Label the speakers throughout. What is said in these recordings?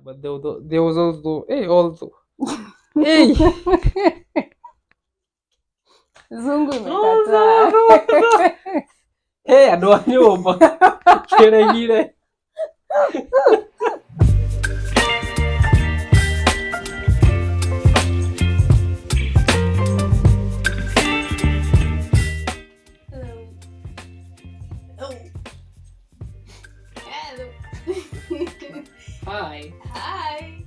Speaker 1: But there was also hey.
Speaker 2: Zungu
Speaker 1: No,
Speaker 2: imekataa.
Speaker 1: no, no. Hey, adwanyomba kiregire.
Speaker 2: Hello.
Speaker 1: Hi.
Speaker 2: Hi.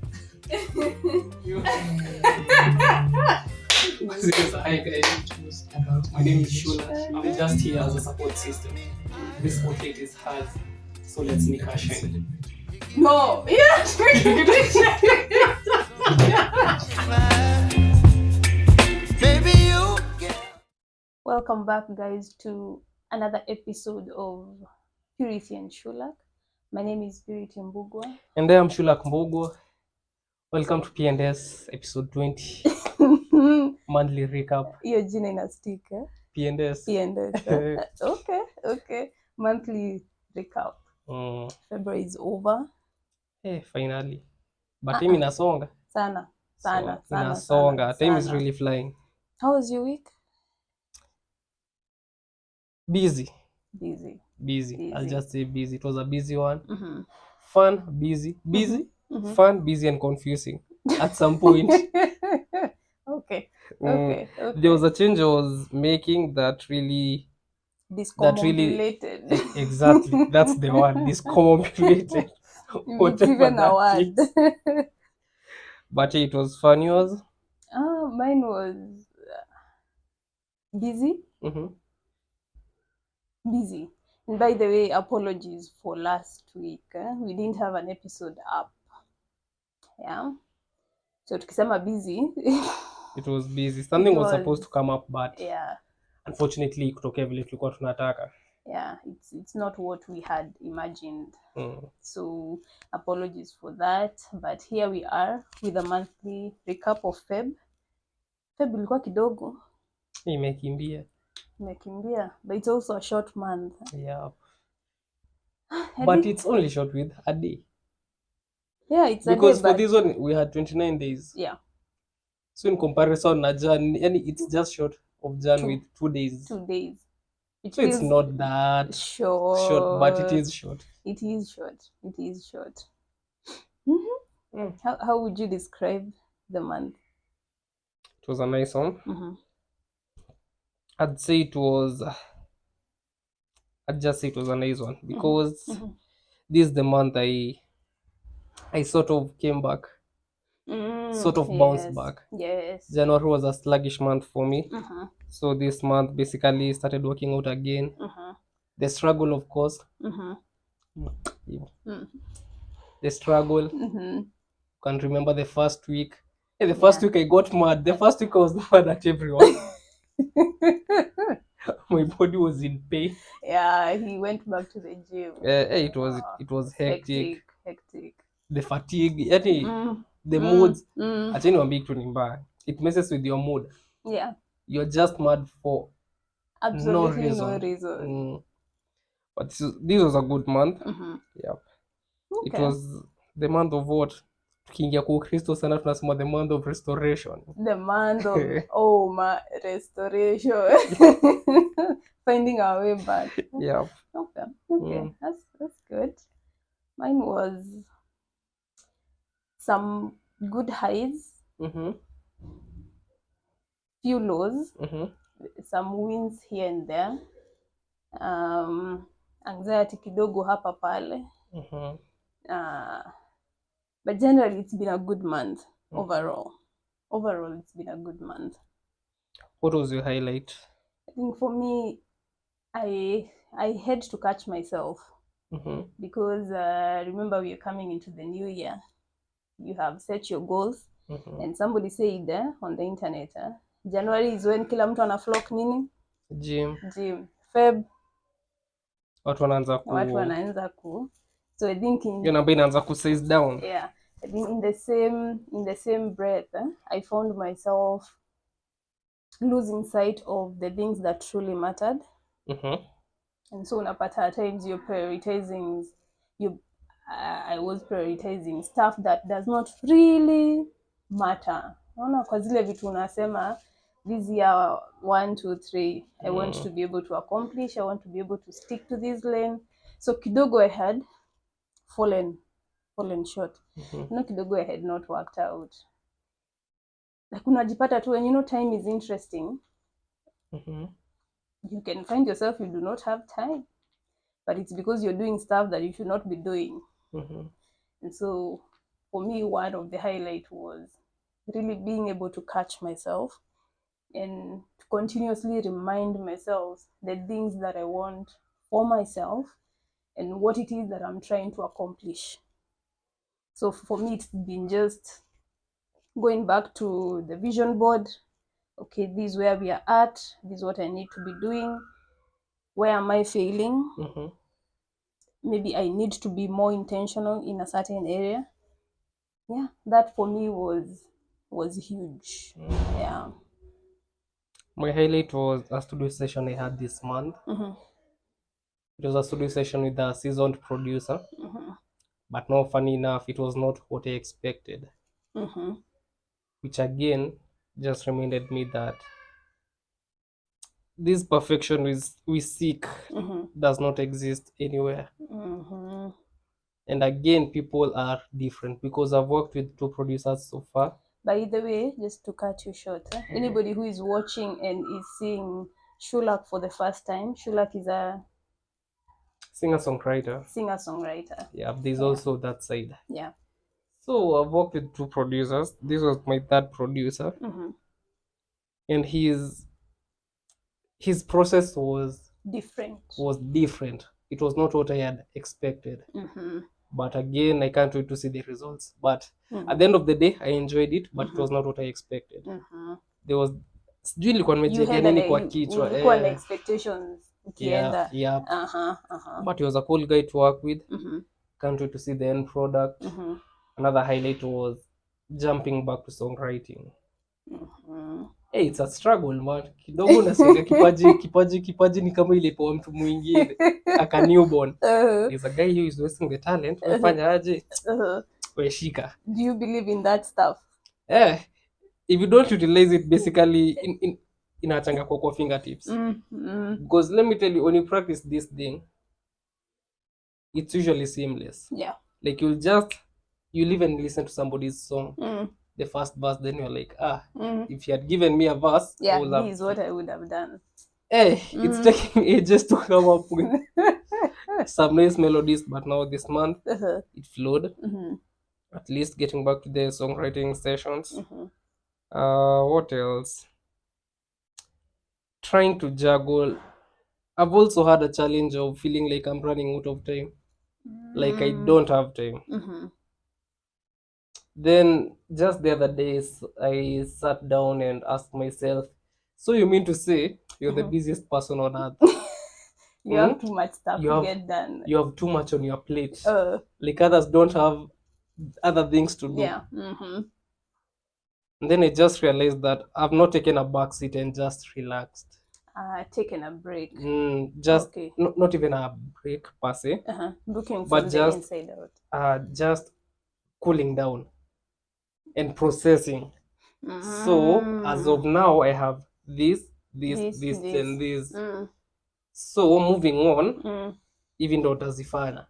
Speaker 1: Hi guys. My name is Shula. I'm just here as a support system. This outlet is hers, so let's make her shine.
Speaker 2: No. Yeah. Welcome back, guys, to another episode of Purity and Shulak. My name is Purity Mbugwa.
Speaker 1: And I am Shula Mbugwa. Welcome to P&S episode 20. Monthly recap.
Speaker 2: Hiyo jina ina stick, eh?
Speaker 1: P&S.
Speaker 2: Okay. Monthly recap. February is over.
Speaker 1: Hey, finally. But time inasonga.
Speaker 2: Sana.
Speaker 1: Inasonga. Time is really flying.
Speaker 2: How was your week?
Speaker 1: Busy.
Speaker 2: Busy.
Speaker 1: I'll just say busy. It was a busy one.
Speaker 2: Mm-hmm.
Speaker 1: Fun, busy. Fun, busy, and confusing at some point.
Speaker 2: Okay.
Speaker 1: There was a change I was making that really
Speaker 2: Discombobulated.
Speaker 1: Exactly. That's the word. Discombobulated.
Speaker 2: It's even a word.
Speaker 1: But it was fun. Yours?
Speaker 2: Mine was busy. Busy. And by the way, apologies for last week. We didn't have an episode up. Yeah. So tukisema busy.
Speaker 1: It was busy. Something was supposed to come up, but
Speaker 2: yeah.
Speaker 1: Unfortunately kutokea vile tulikuwa tunataka.
Speaker 2: Yeah, it's not what we had imagined. So apologies for that, but here we are with a monthly recap of Feb. Feb ilikuwa kidogo.
Speaker 1: Imekimbia,
Speaker 2: but it's also a short month.
Speaker 1: Yeah. But it's only short with a day.
Speaker 2: Yeah, it's
Speaker 1: because
Speaker 2: a day,
Speaker 1: for this one we had 29 days.
Speaker 2: Yeah.
Speaker 1: So in comparison na Jan, it's just short of Jan with 2 days.
Speaker 2: 2 days.
Speaker 1: So it's not that short, but it is short.
Speaker 2: It is short. How would you describe the month?
Speaker 1: It was a nice one. I'd say it was a nice one because this is the month I sort of came back, sort of bounced back.
Speaker 2: Yes.
Speaker 1: January was a sluggish month for me. So this month basically started working out again. The struggle, of course. The struggle. Can't remember the first week. The first week I got mad. The first week I was mad at everyone. My body was in pain.
Speaker 2: Yeah, he went back to the gym.
Speaker 1: It was hectic. The fatigue, the moods. Acheni niwaambie kitu ni mbaya. It messes with your mood.
Speaker 2: Yeah.
Speaker 1: You're just mad for
Speaker 2: absolutely no reason.
Speaker 1: But this was a good month. Yeah.
Speaker 2: Okay.
Speaker 1: It was the month of what? Tukiingia kwa Ukristo sana tunasema the month of restoration.
Speaker 2: The month of restoration. Finding our way back.
Speaker 1: Yeah.
Speaker 2: Okay. That's good. Mine was some good highs. Few lows. Some wins here and there. Anxiety kidogo hapa pale. But generally it's been a good month overall. Overall it's been a good month.
Speaker 1: What was your highlight?
Speaker 2: I think for me, I had to catch myself because remember we are coming into the new year. You have set your goals and somebody said on the internet January is when kila mtu ana flock nini?
Speaker 1: Gym.
Speaker 2: Feb
Speaker 1: watu
Speaker 2: wanaanza ku so I think
Speaker 1: inaanza ku size down.
Speaker 2: Yeah, I think in the same breath I found myself losing sight of the things that truly mattered. And so unapata at times you're prioritizing I was prioritizing stuff that does not really matter. Naona kwa zile vitu unasema this year 1 2 3 I want to be able to accomplish, I want to be able to stick to this lane. So kidogo I had fallen short. Kidogo I had not worked out. Like unajipata tu when you know time is interesting. You can find yourself you do not have time, but it's because you're doing stuff that you should not be doing. And so for me, one of the highlight was really being able to catch myself and to continuously remind myself the things that I want for myself and what it is that I'm trying to accomplish. So for me, it's been just going back to the vision board. Okay, this is where we are at. This is what I need to be doing. Where am I failing? Maybe I need to be more intentional in a certain area. Yeah, that for me was huge. Yeah.
Speaker 1: My highlight was a studio session I had this month. It was a studio session with a seasoned producer. But no, funny enough, it was not what I expected. Which again just reminded me that this perfection we seek does not exist anywhere. And again, people are different because I've worked with 2 producers so far.
Speaker 2: By the way, just to cut you short, anybody who is watching and is seeing Shulak for the first time, Shulak is a
Speaker 1: singer-songwriter. Yeah, there's also that side.
Speaker 2: Yeah.
Speaker 1: So I've worked with 2 producers. This was my 3rd producer. And his process was different. It was not what I had expected. But again, I can't wait to see the results. But at the end of the day, I enjoyed it, but it was not what I expected. There was sijui nilikuwa nimejiwekea nini kwa kichwa.
Speaker 2: Expectations.
Speaker 1: Yeah. But he was a cool guy to work with. Can't wait to see the end product. Another highlight was jumping back to songwriting. Hey, it's a struggle man. Kidogo nasikia kipaji ni kama ile ipo mtu mwingine aka newborn. There's a guy who is wasting the talent. Wafanya aje? Weshika.
Speaker 2: Do you believe in that stuff?
Speaker 1: If you don't utilize it, basically inachanga kwa fingertips. Because let me tell you, when you practice this thing, it's usually seamless.
Speaker 2: Yeah.
Speaker 1: Like you'll even listen to somebody's song, the first verse, then you're like, if you had given me a verse,
Speaker 2: this is what I would have done.
Speaker 1: It's taking ages to come up with some nice melodies, but now this month it flowed. At least getting back to the songwriting sessions. What else? Trying to juggle. I've also had a challenge of feeling like I'm running out of time. Like I don't have time. Then just the other days, I sat down and asked myself, so you mean to say you're the busiest person on earth?
Speaker 2: You have too much stuff to get done.
Speaker 1: You have too much on your plate. Like others don't have other things to do.
Speaker 2: Yeah.
Speaker 1: And then I just realized that I've not taken a back seat and just relaxed.
Speaker 2: Taken a break.
Speaker 1: Not even a break per se.
Speaker 2: Looking from the inside out.
Speaker 1: Just cooling down and processing. So as of now, I have this and this. So moving on, even though tazifanya,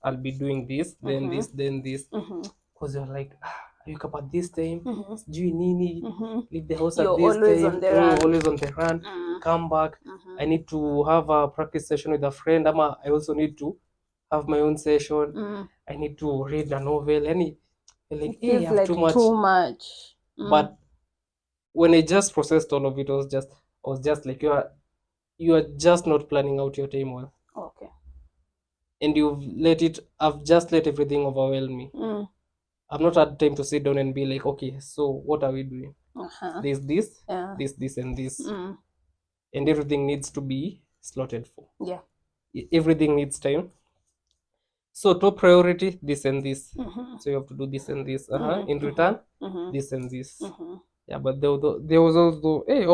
Speaker 1: I'll be doing this, then this, then this. Because you're like, I wake up at this time, sijui nini, leave the house at this time, always on the run, come back. I need to have a practice session with a friend. I also need to have my own session. I need to read a novel. Like,
Speaker 2: I have too much.
Speaker 1: But when I just processed all of it, I was just like, you are just not planning out your time well.
Speaker 2: Okay.
Speaker 1: And I've just let everything overwhelm me. I've not had time to sit down and be like, okay, so what are we doing? There's this, this, and this. And everything needs to be slotted for.
Speaker 2: Yeah.
Speaker 1: Everything needs time. So top priority, this and this. So you have to do this and this. In return, this and this. Yeah, but there was also, hey.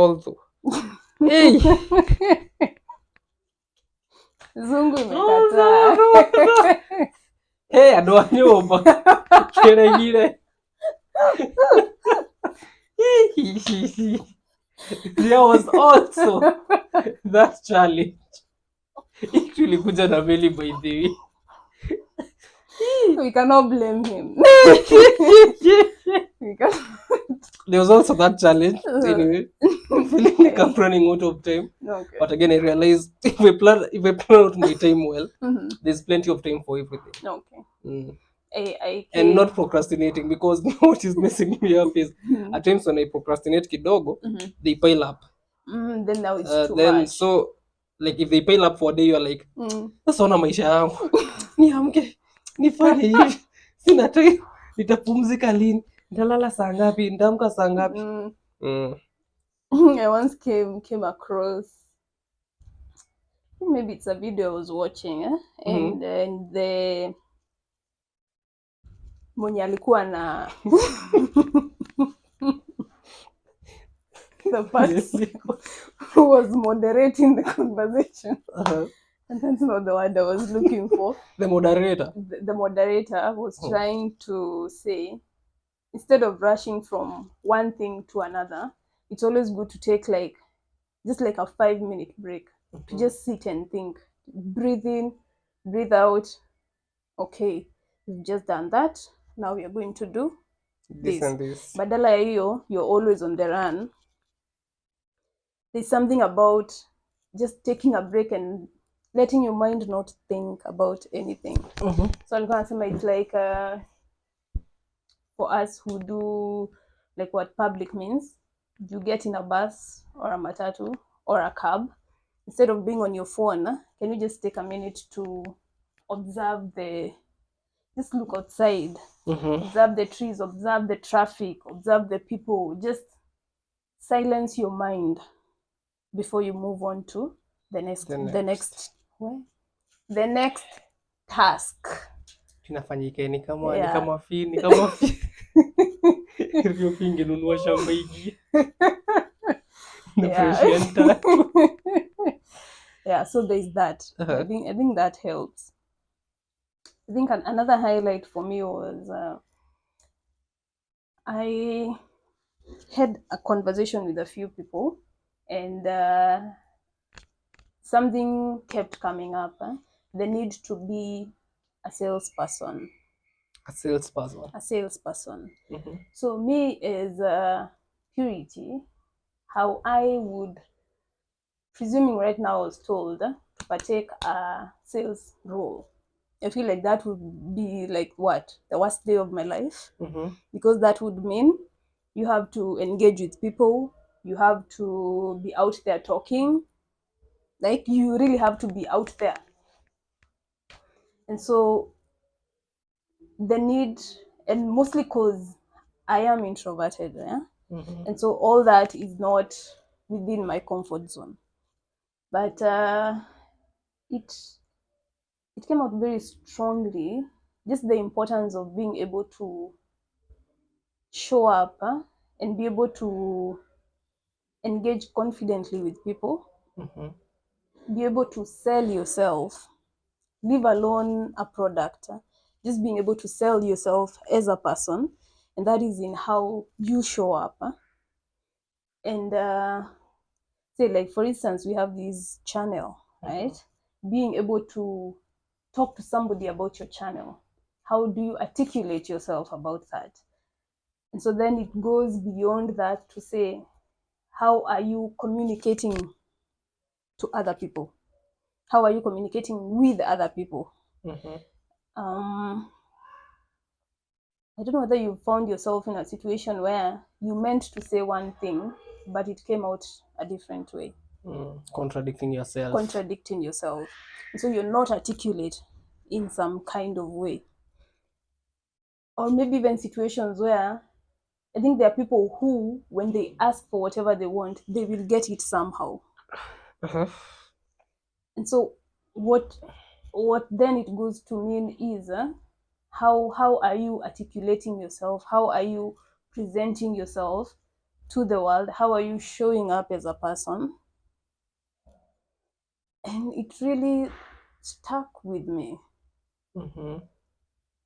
Speaker 2: Zungu imekataa.
Speaker 1: Hey, I don't know. There was also that challenge. Actually, kuja na Meli by the way.
Speaker 2: We cannot blame him. We cannot.
Speaker 1: There was also that challenge. Anyway, feeling like I'm running out of time.
Speaker 2: Okay.
Speaker 1: But again, I realized if I plan out my time well, there's plenty of time for everything.
Speaker 2: Okay.
Speaker 1: Mm.
Speaker 2: I
Speaker 1: And not procrastinating, because what is messing me up is at times when I procrastinate kidogo, they pile up.
Speaker 2: Then now it's too
Speaker 1: Then
Speaker 2: much.
Speaker 1: so like if they pile up for a day, you're like, sasa ona maisha yangu niamke nifanye hivi, sina time, nitapumzika lini, nitalala saa ngapi, nitaamka saa ngapi?
Speaker 2: I once came across, maybe it's a video I was watching, and the mwenye alikuwa na the person who was moderating the conversation. And that's not the word I was looking for.
Speaker 1: The moderator.
Speaker 2: The moderator was trying to say, instead of rushing from one thing to another, it's always good to take just like a 5-minute break to just sit and think. Breathe in, breathe out. Okay, we've just done that. Now we are going to do this.
Speaker 1: And this.
Speaker 2: Badala ya hiyo, you're always on the run. There's something about just taking a break and letting your mind not think about anything. So I'm gonna say it's like for us who do like what public means, you get in a bus or a matatu or a cab, instead of being on your phone, can you just take a minute to observe just look outside, observe the trees, observe the traffic, observe the people, just silence your mind before you move on to the next task.
Speaker 1: Tunafanyika ni kama Rio pingi nunua shamba hiki.
Speaker 2: Yeah, so there's that. I think that helps. I think another highlight for me was I had a conversation with a few people, and something kept coming up. The need to be a salesperson. So me as Purity, how I would, presuming right now I was told to partake a sales role, I feel like that would be like what? The worst day of my life. Because that would mean you have to engage with people, you have to be out there talking, like you really have to be out there. And so the need, and mostly because I am introverted, and so all that is not within my comfort zone. But it came out very strongly, just the importance of being able to show up and be able to engage confidently with people, be able to sell yourself, leave alone a product, just being able to sell yourself as a person, and that is in how you show up. And say, like, for instance, we have this channel, right? Being able to talk to somebody about your channel. How do you articulate yourself about that? And so then it goes beyond that to say, how are you communicating to other people? How are you communicating with other people? I don't know whether you found yourself in a situation where you meant to say one thing, but it came out a different way.
Speaker 1: Contradicting yourself.
Speaker 2: And so you're not articulate in some kind of way. Or maybe even situations where I think there are people who, when they ask for whatever they want, they will get it somehow. And so what then it goes to mean is how are you articulating yourself? How are you presenting yourself to the world? How are you showing up as a person? And it really stuck with me.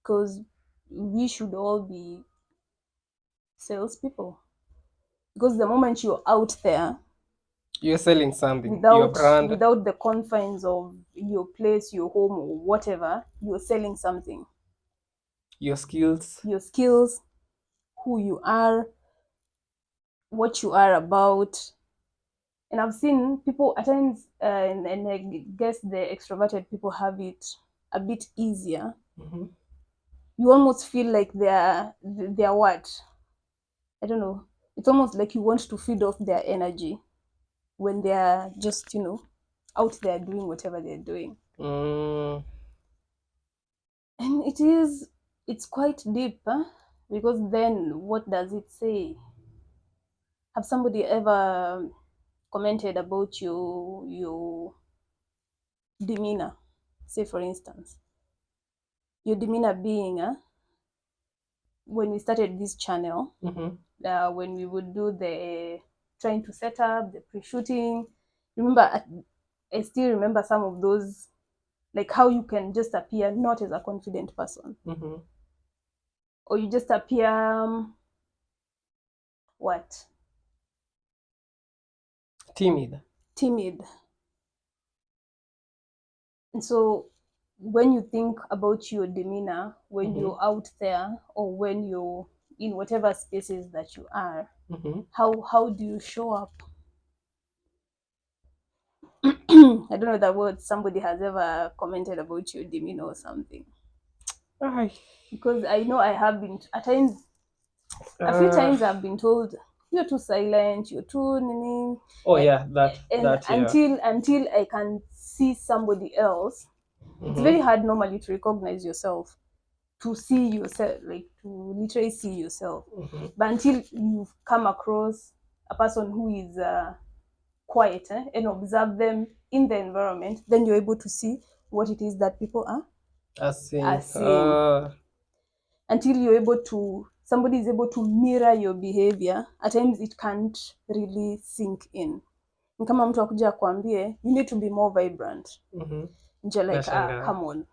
Speaker 2: because we should all be salespeople. Because the moment you're out there,
Speaker 1: you're selling something, your brand,
Speaker 2: without the confines of your place, your home, or whatever, you're selling something.
Speaker 1: Your skills,
Speaker 2: who you are, what you are about. And I've seen people at times, and I guess the extroverted people have it a bit easier. You almost feel like they're what? I don't know. It's almost like you want to feed off their energy when they're just, out there doing whatever they're doing. And it's quite deep, huh? Because then what does it say? Have somebody ever commented about your demeanor? Say, for instance, your demeanor being, when we started this channel, when we would do the trying to set up, the pre-shooting, remember, I still remember some of those, like how you can just appear not as a confident person. Or you just appear, what? Timid. And so when you think about your demeanor, when you're out there, or when you're in whatever spaces that you are, how do you show up? I don't know that word somebody has ever commented about your demeanor or something. Because I know I have been at times, a few times I've been told, you're too silent, you're too nini. Until I can see somebody else, it's very hard normally to recognize yourself, to see yourself, like to literally see yourself. But until you've come across a person who is quiet, and observe them in the environment, then you're able to see what it is that people are seeing. Until you're able to, somebody is able to mirror your behavior, at times it can't really sink in. Ni kama mtu akuja kuambie, you need to be more vibrant. You're like, come on,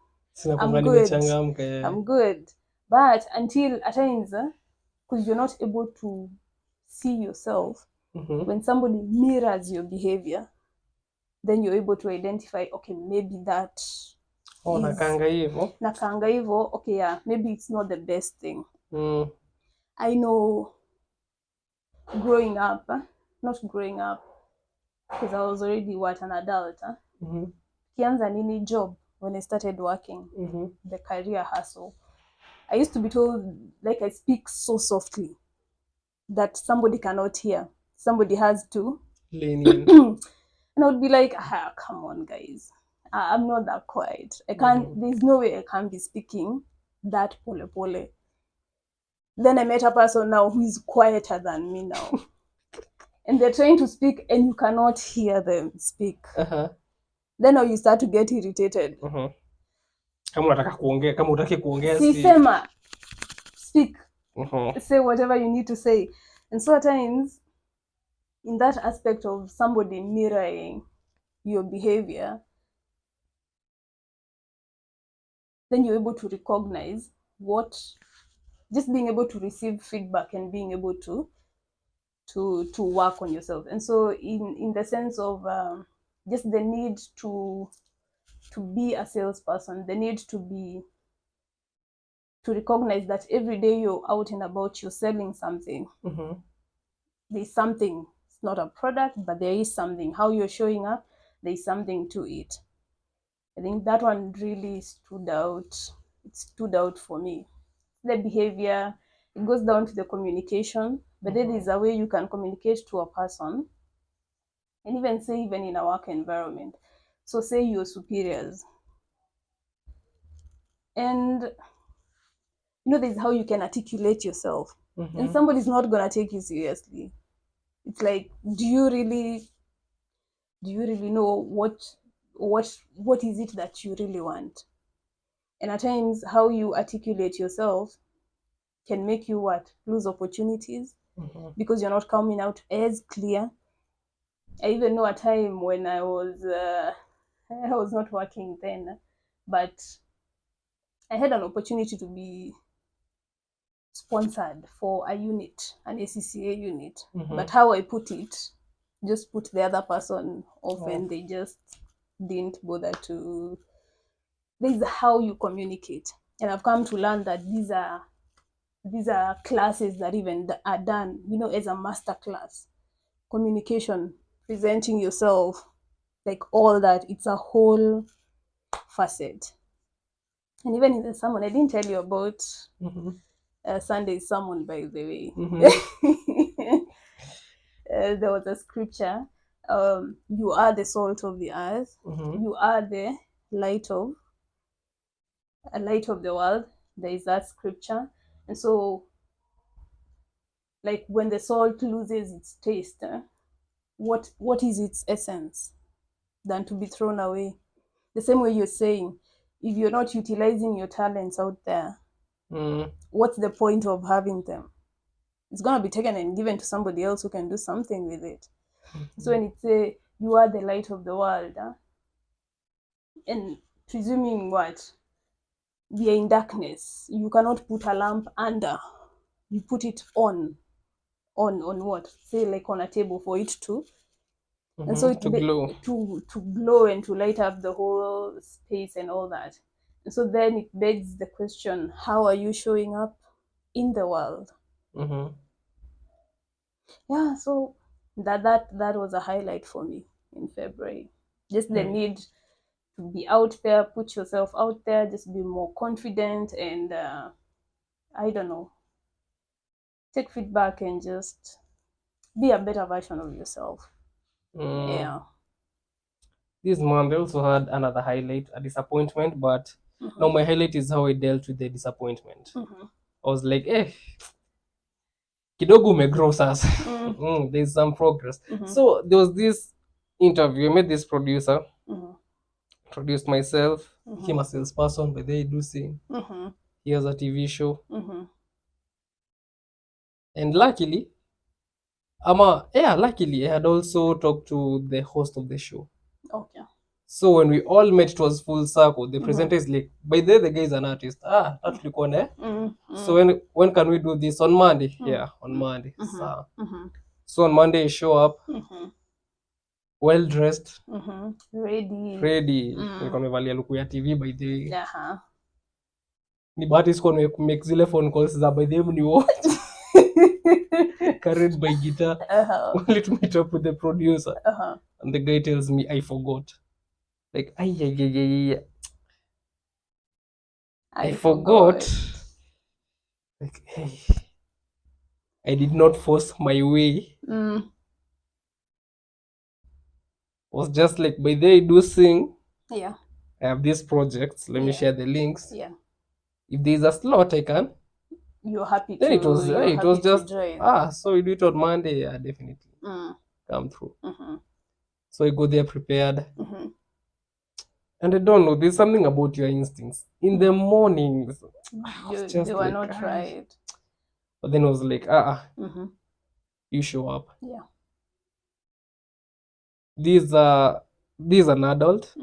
Speaker 2: I'm good. But until at times, because you're not able to see yourself, when somebody mirrors your behavior, then you're able to identify, okay, maybe that nakaanga hivo, okay, yeah, maybe it's not the best thing. I know not growing up, because I was already an adult, kianza nini job, when I started working, the career hustle, I used to be told, like, I speak so softly that somebody cannot hear. Somebody has to lean in. And I would be like, come on, guys. I'm not that quiet. I can't, there's no way I can be speaking that pole. Then I met a person now who is quieter than me now. And they're trying to speak and you cannot hear them speak. Then now you start to get irritated.
Speaker 1: Kama unataka kuongea, kama utaki kuongea,
Speaker 2: sema, speak. Say whatever you need to say. And so at times, in that aspect of somebody mirroring your behavior, then you're able to recognize just being able to receive feedback and being able to work on yourself. And so in the sense of just the need to be a salesperson, the need to recognize that every day you're out and about, you're selling something. There's something. It's not a product, but there is something. How you're showing up, there's something to it. I think that one really stood out. It stood out for me. The behavior, it goes down to the communication, but then there's a way you can communicate to a person, and even in a work environment. So say your superiors, and there's how you can articulate yourself, and somebody's not gonna take you seriously. It's like, do you really know what is it that you really want? And at times, how you articulate yourself can make you lose opportunities, because you're not coming out as clear. I even know a time when I was not working then, but I had an opportunity to be sponsored for a unit, an ACCA unit. But how I put it, just put the other person off, and they just didn't bother to. This is how you communicate, and I've come to learn that these are classes that even are done, as a master class. Communication, presenting yourself, like all that, it's a whole facet. And even in the sermon, I didn't tell you about Sunday's sermon, by the way. There was a scripture, you are the salt of the earth, you are the light of the world. There is that scripture. And so, like, when the salt loses its taste, what is its essence than to be thrown away? The same way you're saying, if you're not utilizing your talents out there, what's the point of having them? It's going to be taken and given to somebody else who can do something with it. So when it's you are the light of the world, and presuming what? We are in darkness. You cannot put a lamp under. You put it on what? Say, like on a table for it to. And so
Speaker 1: to glow.
Speaker 2: To glow and to light up the whole space and all that. And so then it begs the question, how are you showing up in the world? Yeah, so that was a highlight for me in February. Just the need to be out there, put yourself out there, just be more confident, and I don't know, take feedback and just be a better version of yourself. Yeah.
Speaker 1: This month I also had another highlight, a disappointment, but now my highlight is how I dealt with the disappointment. I was like, kidogo umegrow sasa. There's some progress. So there was this interview. I met this producer, introduced myself, became a salesperson, but they do sing. He has a TV show. And luckily I had also talked to the host of the show.
Speaker 2: Okay.
Speaker 1: So when we all met, it was full circle. The presenter is like, by the way, the guy is an artist. So when can we do this? On Monday? Yeah, on Monday. So on Monday, I show up, well dressed, ready. Nilikuwa nimevalia luku ya TV by the way. Ni bahati sikuwa nimemake zile phone calls za by the way ni watch. Carried by guitar. Only to meet up with the producer. And the guy tells me I forgot. Like, I forgot. Like, hey, I did not force my way. Was just like, by the way, I do sing.
Speaker 2: Yeah.
Speaker 1: I have these projects. Let me share the links.
Speaker 2: Yeah.
Speaker 1: If there's a slot, I can.
Speaker 2: You're happy
Speaker 1: then
Speaker 2: to.
Speaker 1: It was just
Speaker 2: join.
Speaker 1: So we do it on Monday. Yeah, definitely come through. So I go there prepared. And I don't know, there's something about your instincts. In the mornings,
Speaker 2: they were like, not right.
Speaker 1: But then I was like, you show up.
Speaker 2: Yeah.
Speaker 1: This an adult.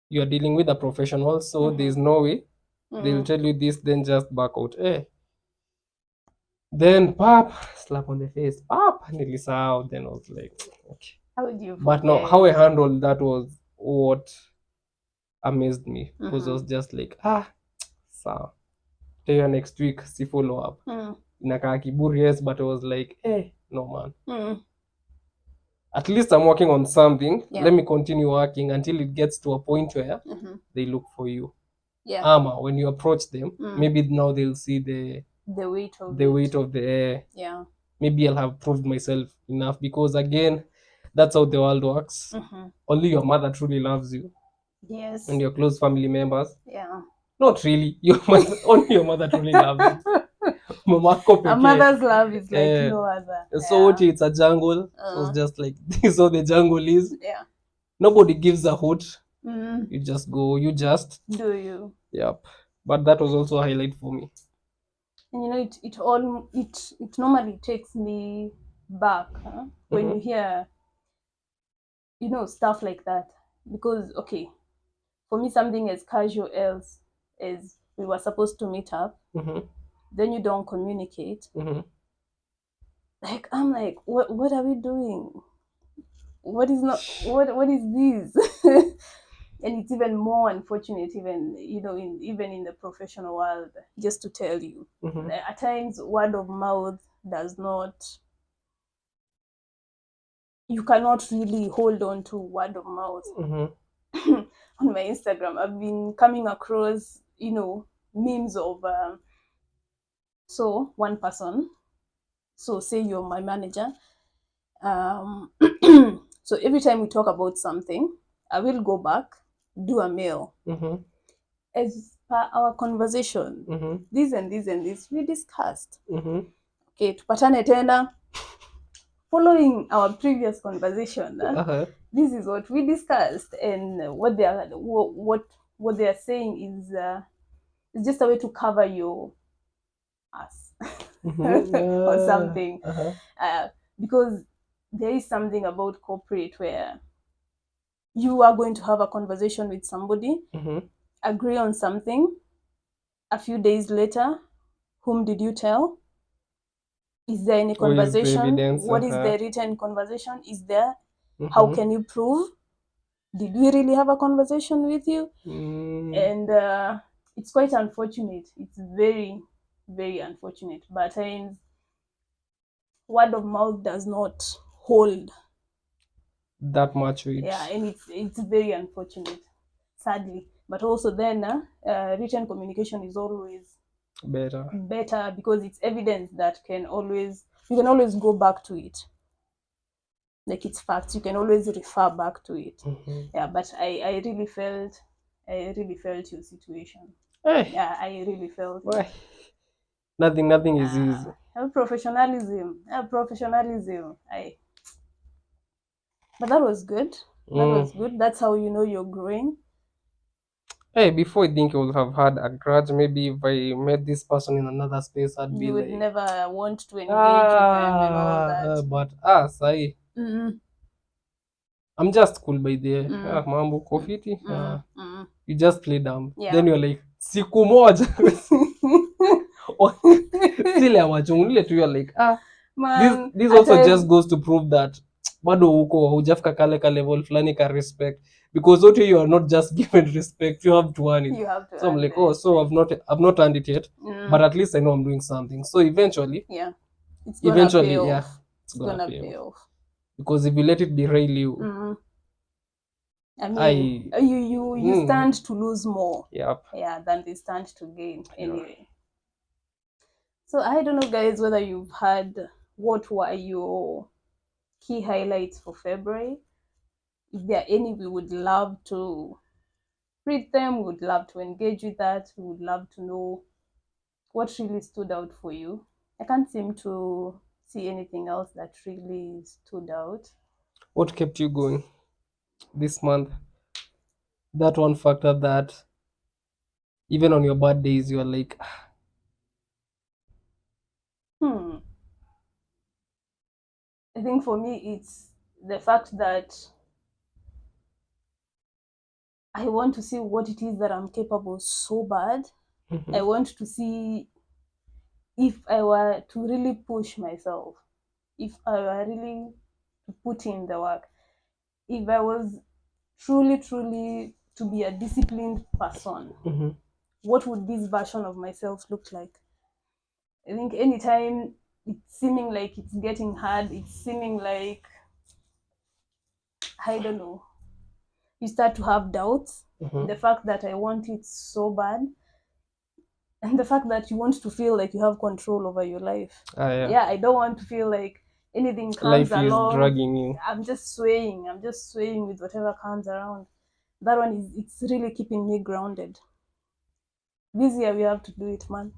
Speaker 1: You are dealing with a professional, so there's no way they'll tell you this, then just back out. Then pap, slap on the face. Pap, nilisahau. Then I was like, okay.
Speaker 2: How do you?
Speaker 1: But no, how I handled that was what amazed me. Because I was just like, sawa. Tell you next week, see follow up. Inakaa kiburi, yes, but I was like, no man. At least I'm working on something. Yeah. Let me continue working until it gets to a point where they look for you. Yeah. When you approach them, maybe now they'll see the weight of the air.
Speaker 2: Yeah.
Speaker 1: Maybe I'll have proved myself enough, because again, that's how the world works. Only your mother truly loves you.
Speaker 2: Yes.
Speaker 1: And your close family members.
Speaker 2: Yeah.
Speaker 1: Not really. Only your mother truly loves you.
Speaker 2: A mother's love is like no other.
Speaker 1: So it's a jungle. So it's just like this is how the jungle is.
Speaker 2: Yeah.
Speaker 1: Nobody gives a hoot. You just go. You just
Speaker 2: do you.
Speaker 1: Yep. But that was also a highlight for me.
Speaker 2: And it normally takes me back when you hear stuff like that, because okay, for me, something as casual as we were supposed to meet up, then you don't communicate. Like, I'm like, what are we doing? What is this? And it's even more unfortunate, even in the professional world. Just to tell you, at times word of mouth does not. You cannot really hold on to word of mouth. On my Instagram, I've been coming across memes of so one person. So say you're my manager. So every time we talk about something, I will go back, do a mail. As per our conversation, this and this and this we discussed. Okay, tupatane tena. Following our previous conversation, this is what we discussed, and what they are saying is just a way to cover your ass or something. Because there is something about corporate where you are going to have a conversation with somebody, agree on something. A few days later, whom did you tell? Is there any conversation? What is the written conversation? Is there? How can you prove? Did we really have a conversation with you? And it's quite unfortunate. It's very, very unfortunate. But at times, word of mouth does not hold
Speaker 1: that much weight.
Speaker 2: Yeah, and it's very unfortunate, sadly. But also then, written communication is always better because it's evidence that you can always go back to it. Like, it's facts, you can always refer back to it. Yeah, but I really felt your situation.
Speaker 1: Hey.
Speaker 2: Yeah, I really felt
Speaker 1: it. Nothing is easy.
Speaker 2: Professionalism. But that was good. That was good. That's how you know you're growing.
Speaker 1: Hey, before I think I would have had a grudge. Maybe if I met this person in another space, I'd be like,
Speaker 2: you would never want to engage with them and all that.
Speaker 1: But I'm just cool by the mambo kofiti. You just play dumb. Yeah. Then you're like, siku moja. Still you're like, man, this also just goes to prove that bado huko hujafika kale level fulani ka respect, because what you are not just given respect, you have to earn it. So I'm like, so I've not earned it yet, but at least I know I'm doing something. So eventually, it's gonna pay off. Because if you let it derail you, I mean, you stand to lose more. Than they stand to gain anyway. So I don't know, guys, whether you've had what were your key highlights for February. If there are any, we would love to read them. We would love to engage with that. We would love to know what really stood out for you. I can't seem to see anything else that really stood out. What kept you going this month? That one factor that even on your bad days, you're like, I think for me, it's the fact that I want to see what it is that I'm capable so bad. I want to see if I were to really push myself, if I were really to put in the work, if I was truly to be a disciplined person, what would this version of myself look like? I think anytime it's seeming like it's getting hard, it's seeming like, I don't know, you start to have doubts. The fact that I want it so bad, and the fact that you want to feel like you have control over your life. I don't want to feel like anything comes along. Life is dragging you. I'm just swaying with whatever comes around. That one it's really keeping me grounded. This year we have to do it, man.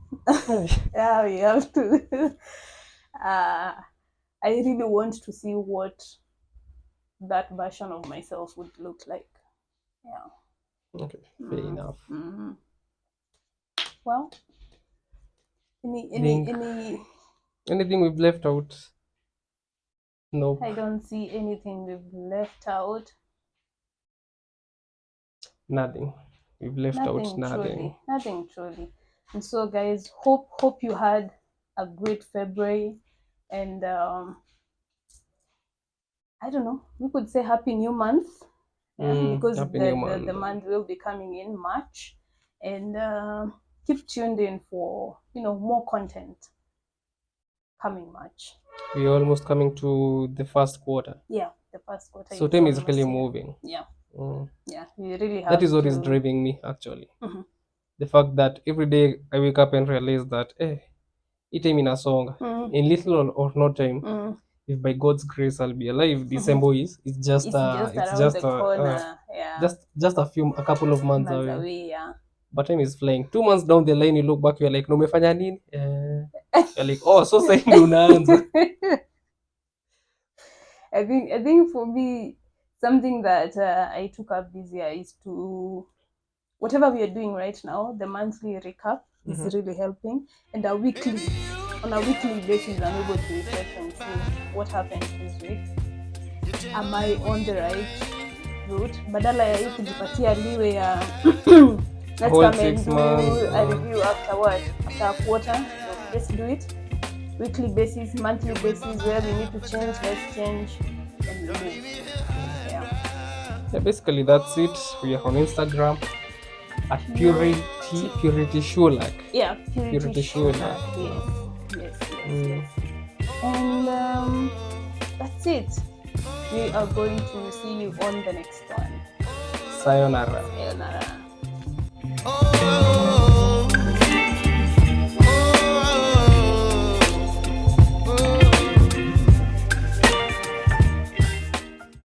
Speaker 1: Yeah, we have to. I really want to see what that version of myself would look like. Yeah. Okay, fair enough. Well, anything we've left out? Nope. I don't see anything we've left out. Nothing. We've left out nothing.
Speaker 2: Nothing truly. And so, guys, hope you had a great February, and I don't know, we could say happy new month, because the month will be coming in March, and keep tuned in for more content coming March.
Speaker 1: We're almost coming to the first quarter.
Speaker 2: Yeah, the first quarter.
Speaker 1: So time is really moving.
Speaker 2: Yeah. Yeah, we really have.
Speaker 1: That is what is driving me actually. The fact that every day I wake up and realize that it time in a song in little or no time. If by God's grace I'll be alive, December it's just a couple of months away.
Speaker 2: Yeah.
Speaker 1: But time is flying. 2 months down the line, you look back, you're like, no, umefanya nini? You're like, oh, so sai ndo unaanza.
Speaker 2: I think for me, something that I took up this year is to, whatever we are doing right now, the monthly recap is really helping, and on a weekly basis, I'm able to reflect and see what happened this week. Am I on the right route? Badala ya hii kujipatia liwe ya let's come and do a review after a quarter. So let's do it weekly basis, monthly basis, where we need to change, let's change and move.
Speaker 1: Yeah, basically that's it. We are on Instagram at Purity Shulak.
Speaker 2: Yeah, Purity Shulak. Yes. And that's it. We are going to see you on the next one.
Speaker 1: Sayonara.